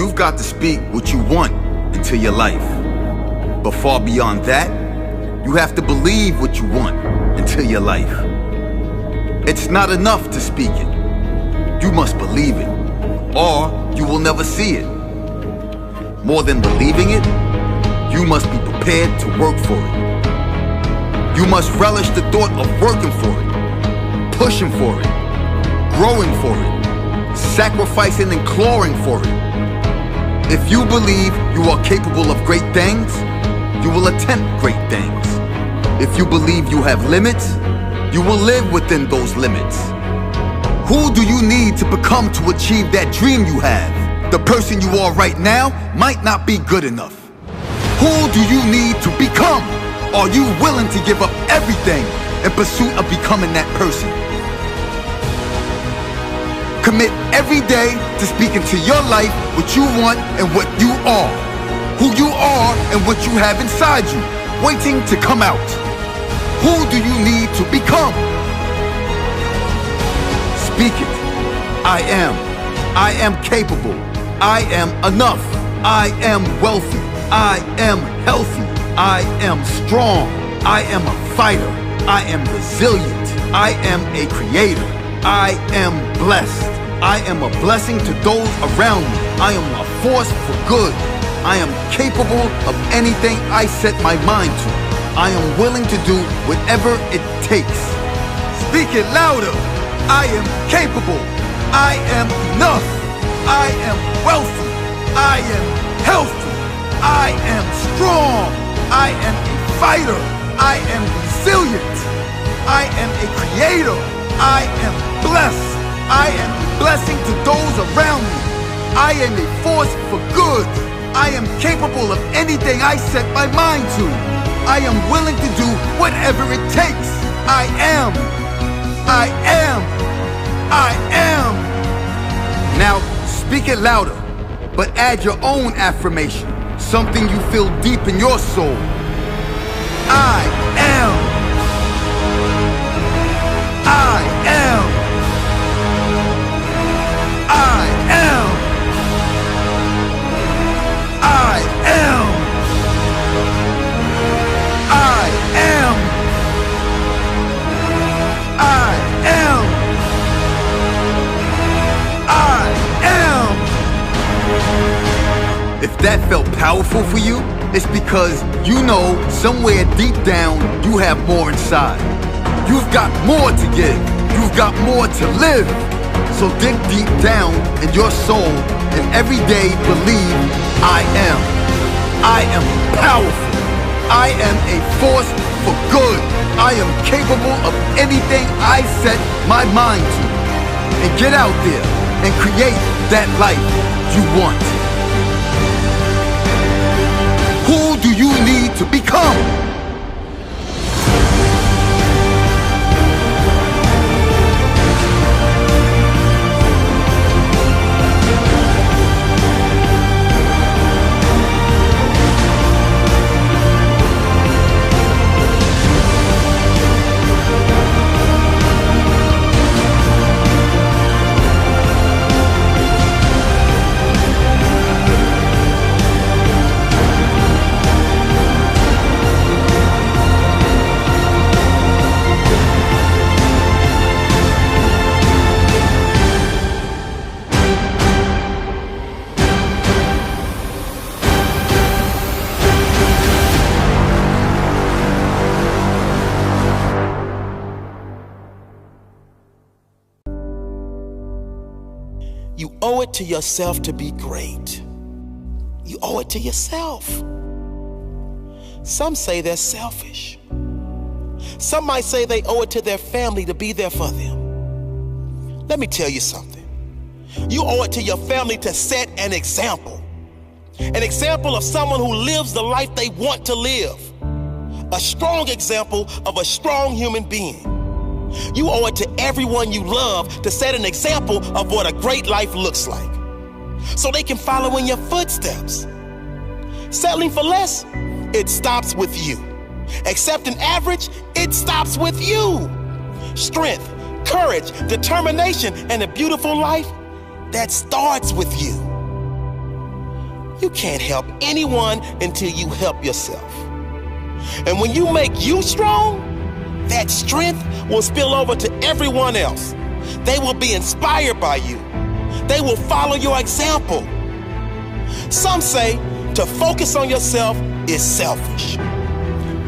you've got to speak what you want into your life. But far beyond that, you have to believe what you want into your life. It's not enough to speak it. You must believe it, or you will never see it. More than believing it, you must be prepared to work for it. You must relish the thought of working for it, pushing for it, growing for it, sacrificing and clawing for it. If you believe you are capable of great things, you will attempt great things. If you believe you have limits, you will live within those limits. Who do you need to become to achieve that dream you have? The person you are right now might not be good enough. Who do you need to become? Are you willing to give up everything in pursuit of becoming that person? Commit every day to speaking to your life what you want and what you are. Who you are and what you have inside you, waiting to come out. Who do you need to become? Speak it. I am capable. I am enough. I am wealthy. I am healthy. I am strong. I am a fighter. I am resilient. I am a creator. I am blessed. I am a blessing to those around me. I am a force for good. I am capable of anything I set my mind to. I am willing to do whatever it takes. Speak it louder. I am capable. I am enough. I am wealthy. I am healthy. I am strong. I am a fighter. I am resilient. I am a creator. I am blessed. I am a blessing to those around me. I am a force for good. I am capable of anything I set my mind to. I am willing to do whatever it takes. I am. I am. I am. Now, speak it louder, but add your own affirmation, something you feel deep in your soul. I am. I am. I am. I am. I am. I am. I am. If that felt powerful for you, it's because you know somewhere deep down you have more inside. You've got more to give. You've got more to live. So dig deep down in your soul and every day believe I am. I am powerful. I am a force for good. I am capable of anything I set my mind to. And get out there and create that life you want. Who do you need to become? You owe it to yourself to be great. You owe it to yourself. Some say they're selfish. Some might say they owe it to their family to be there for them. Let me tell you something. You owe it to your family to set an example. An example of someone who lives the life they want to live. A strong example of a strong human being. You owe it to everyone you love to set an example of what a great life looks like, so they can follow in your footsteps. Settling for less, it stops with you. Accepting average, it stops with you. Strength, courage, determination, and a beautiful life, that starts with you. You can't help anyone until you help yourself. And when you make you strong, that strength will spill over to everyone else. They will be inspired by you. They will follow your example. Some say to focus on yourself is selfish.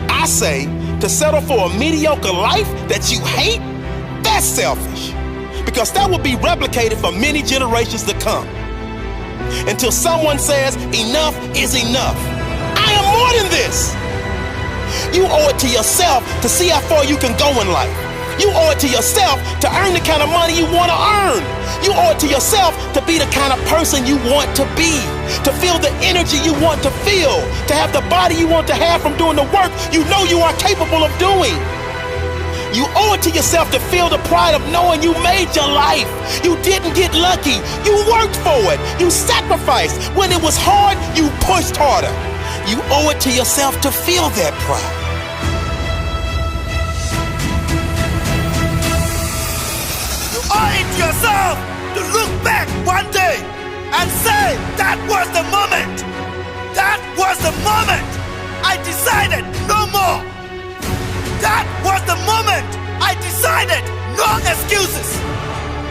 I say to settle for a mediocre life that you hate, that's selfish. Because that will be replicated for many generations to come. Until someone says enough is enough. I am more than this. You owe it to yourself to see how far you can go in life. You owe it to yourself to earn the kind of money you want to earn. You owe it to yourself to be the kind of person you want to be, to feel the energy you want to feel, to have the body you want to have from doing the work you know you are capable of doing. You owe it to yourself to feel the pride of knowing you made your life. You didn't get lucky. You worked for it. You sacrificed. When it was hard, you pushed harder. You owe it to yourself to feel that pride. You owe it to yourself to look back one day and say, that was the moment. That was the moment I decided no more. That was the moment I decided no excuses.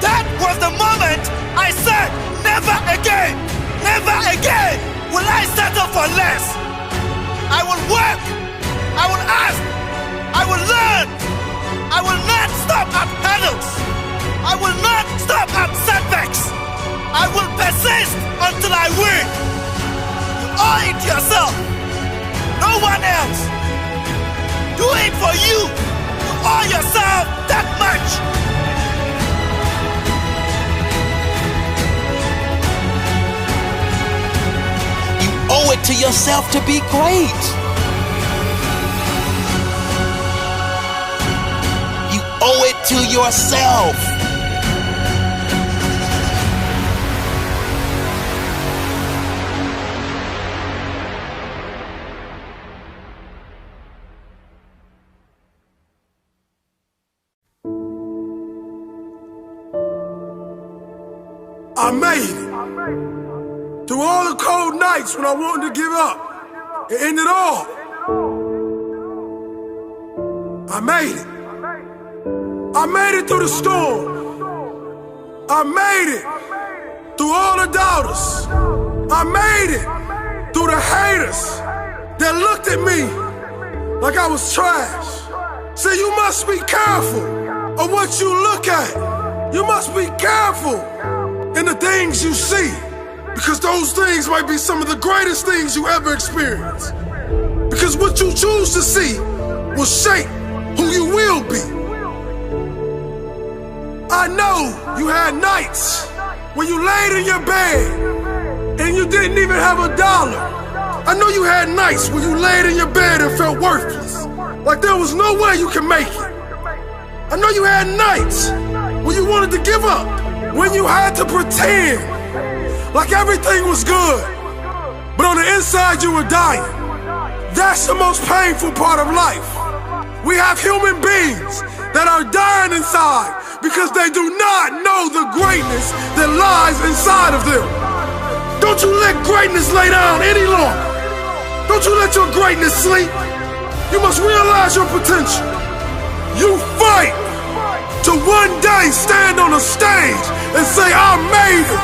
That was the moment I said, never again will I settle for less. I will work, I will ask, I will learn. I will not stop at hurdles. I will not stop at setbacks. I will persist until I win. You owe it to yourself, no one else. Do it for you. You owe yourself that much. You owe it to yourself to be great. You owe it to yourself. I made it. Through all the cold nights when I wanted to give up, it ended all. I made it. I made it through the storm. I made it through all the doubters. I made it through the haters that looked at me like I was trash. See, you must be careful of what you look at. You must be careful in the things you see, because those things might be some of the greatest things you ever experience. Because what you choose to see will shape who you will be. I know you had nights when you laid in your bed and you didn't even have $1. I know you had nights when you laid in your bed and felt worthless, like there was no way you could make it. I know you had nights when you wanted to give up, when you had to pretend like everything was good, but on the inside you were dying. That's the most painful part of life. We have human beings that are dying inside because they do not know the greatness that lies inside of them. Don't you let greatness lay down any longer. Don't you let your greatness sleep. You must realize your potential. You fight to one day stand on a stage and say, I made it.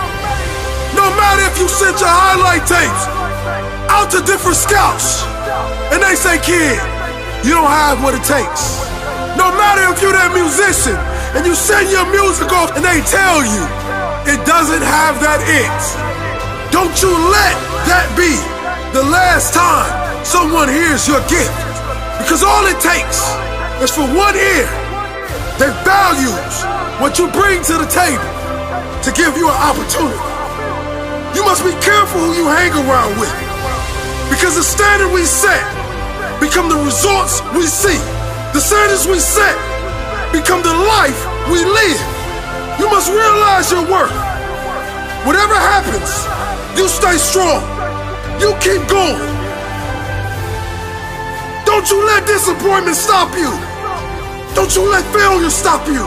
No matter if you sent your highlight tapes out to different scouts and they say, kid, you don't have what it takes. No matter if you're that musician and you send your music off and they tell you it doesn't have that it. Don't you let that be the last time someone hears your gift. Because all it takes is for one ear that values what you bring to the table to give you an opportunity. You must be careful who you hang around with, because the standard we set become the results we see. The standards we set become the life we live. You must realize your worth. Whatever happens, you stay strong. You keep going. Don't you let disappointment stop you. Don't you let failure stop you.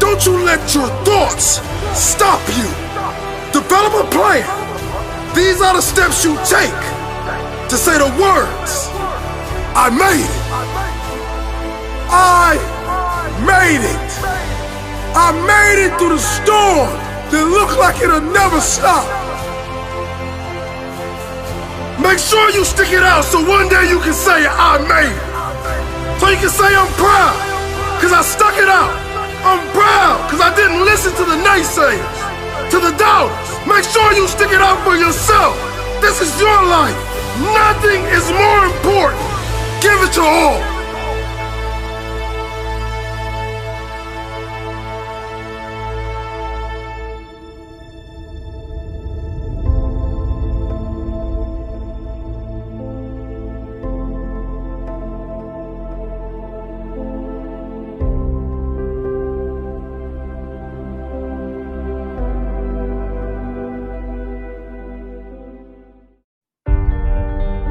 Don't you let your thoughts stop you. Develop a plan. These are the steps you take to say the words, I made it. I made it. I made it through the storm that looked like it'll never stop. Make sure you stick it out so one day you can say I made it. So you can say I'm proud, cause I stuck it out. I'm proud, cause I didn't listen to the naysayers, to the doubters. Make sure you stick it out for yourself. This is your life. Nothing is more important. Give it your all.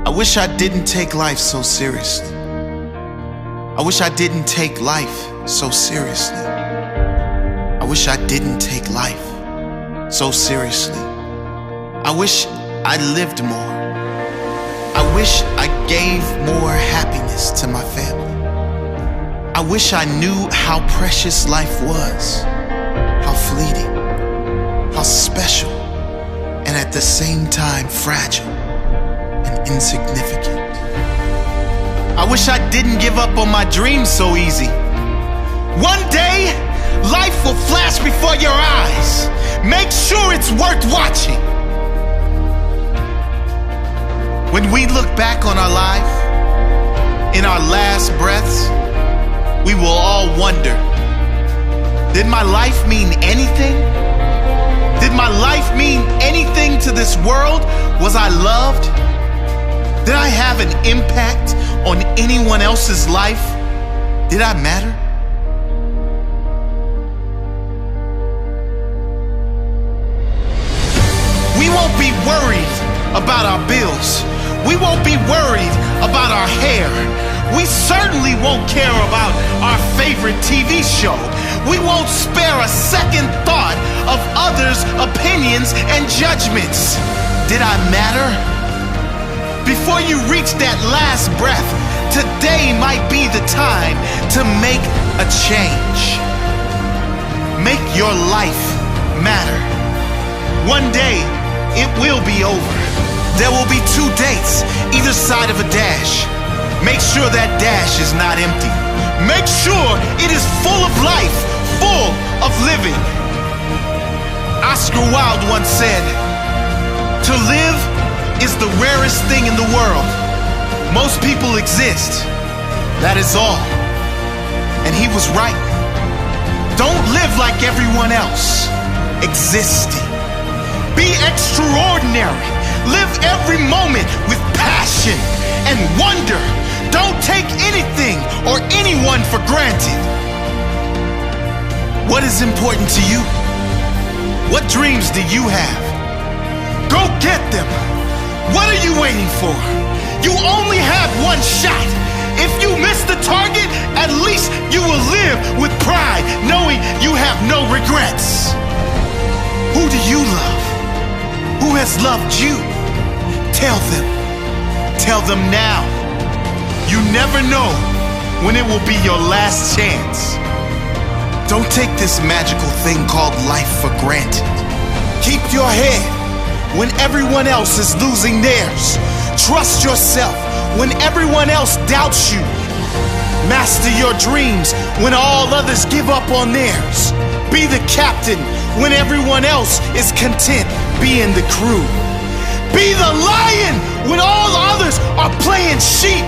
I wish I didn't take life so seriously. I wish I didn't take life so seriously. I wish I didn't take life so seriously. I wish I lived more. I wish I gave more happiness to my family. I wish I knew how precious life was, how fleeting, how special, and at the same time fragile and insignificant. I wish I didn't give up on my dreams so easy. One day, life will flash before your eyes. Make sure it's worth watching. When we look back on our life, in our last breaths, we will all wonder, did my life mean anything? Did my life mean anything to this world? Was I loved? Did I have an impact on anyone else's life? Did I matter? We won't be worried about our bills. We won't be worried about our hair. We certainly won't care about our favorite TV show. We won't spare a second thought of others' opinions and judgments. Did I matter? Before you reach that last breath, today might be the time to make a change. Make your life matter. One day, it will be over. There will be 2 dates, either side of a dash. Make sure that dash is not empty. Make sure it is full of life, full of living. Oscar Wilde once said, "To live is the rarest thing in the world. Most people exist. That is all." And he was right. Don't live like everyone else. Existing. Be extraordinary. Live every moment with passion and wonder. Don't take anything or anyone for granted. What is important to you? What dreams do you have? Go get them. What are you waiting for? You only have one shot. If you miss the target, at least you will live with pride, knowing you have no regrets. Who do you love? Who has loved you? Tell them. Tell them now. You never know when it will be your last chance. Don't take this magical thing called life for granted. Keep your head when everyone else is losing theirs. Trust yourself when everyone else doubts you. Master your dreams when all others give up on theirs. Be the captain when everyone else is content being the crew. Be the lion when all others are playing sheep.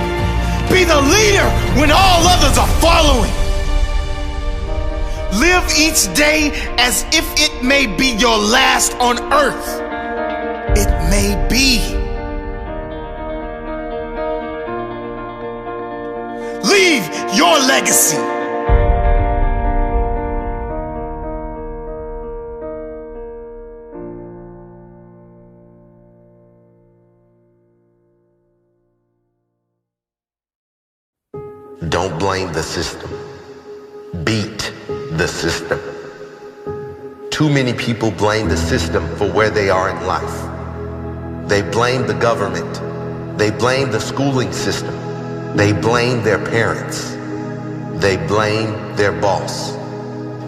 Be the leader when all others are following. Live each day as if it may be your last on earth. It may be. Leave your legacy. Don't blame the system. Beat the system. Too many people blame the system for where they are in life. They blame the government. They blame the schooling system. They blame their parents. They blame their boss.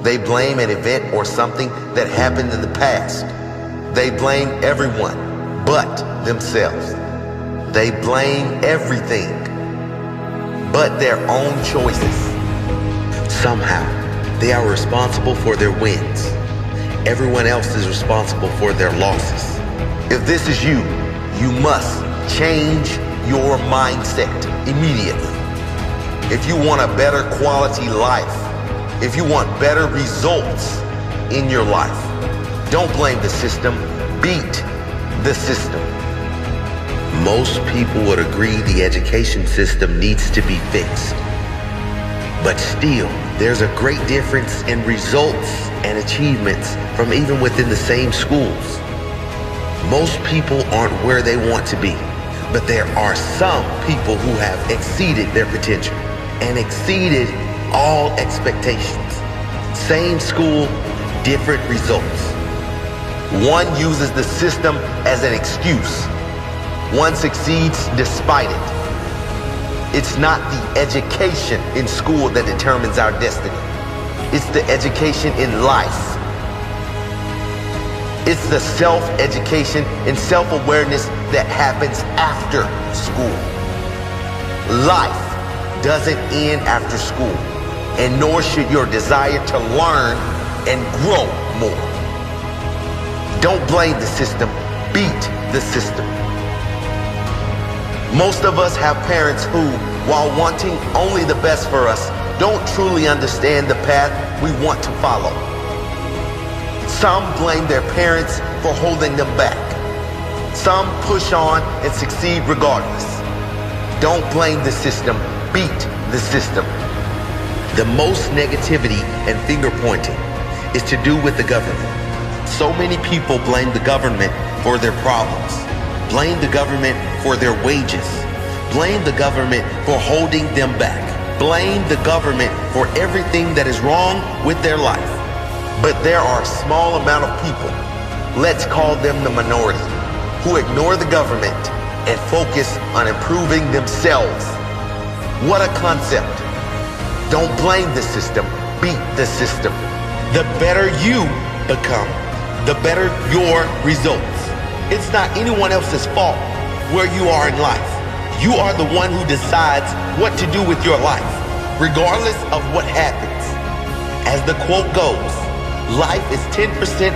They blame an event or something that happened in the past. They blame everyone but themselves. They blame everything but their own choices. Somehow, they are responsible for their wins. Everyone else is responsible for their losses. If this is you, you must change your mindset immediately. If you want a better quality life, if you want better results in your life, don't blame the system, beat the system. Most people would agree the education system needs to be fixed. But still, there's a great difference in results and achievements from even within the same schools. Most people aren't where they want to be, but there are some people who have exceeded their potential and exceeded all expectations. Same school, different results. One uses the system as an excuse. One succeeds despite it. It's not the education in school that determines our destiny. It's the education in life. It's the self-education and self-awareness that happens after school. Life doesn't end after school, and nor should your desire to learn and grow more. Don't blame the system, beat the system. Most of us have parents who, while wanting only the best for us, don't truly understand the path we want to follow. Some blame their parents for holding them back. Some push on and succeed regardless. Don't blame the system, beat the system. The most negativity and finger pointing is to do with the government. So many people blame the government for their problems, blame the government for their wages, blame the government for holding them back, blame the government for everything that is wrong with their life. But there are a small amount of people, let's call them the minority, who ignore the government and focus on improving themselves. What a concept. Don't blame the system, beat the system. The better you become, the better your results. It's not anyone else's fault where you are in life. You are the one who decides what to do with your life, regardless of what happens. As the quote goes, life is 10%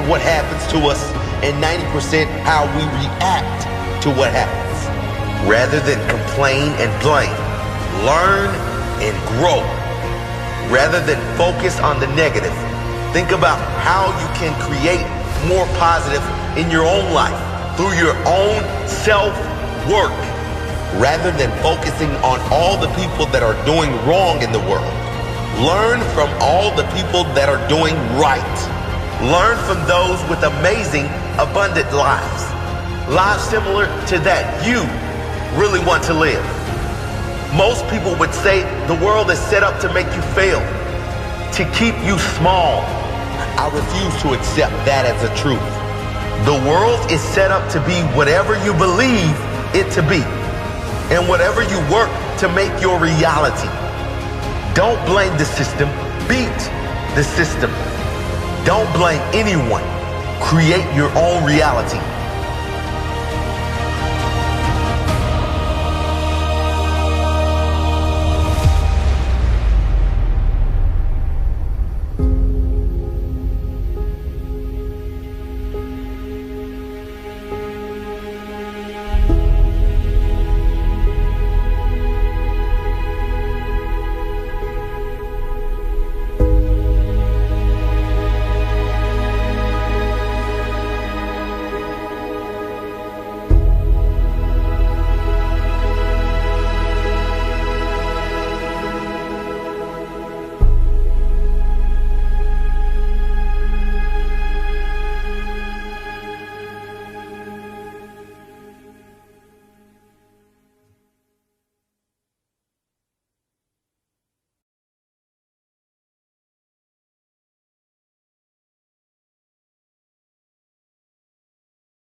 what happens to us and 90% how we react to what happens. Rather than complain and blame, learn and grow. Rather than focus on the negative, think about how you can create more positive in your own life through your own self-work. Rather than focusing on all the people that are doing wrong in the world, learn from all the people that are doing right. Learn from those with amazing, abundant lives. Lives similar to that you really want to live. Most people would say the world is set up to make you fail, to keep you small. I refuse to accept that as a truth. The world is set up to be whatever you believe it to be, and whatever you work to make your reality. Don't blame the system, beat the system. Don't blame anyone. Create your own reality.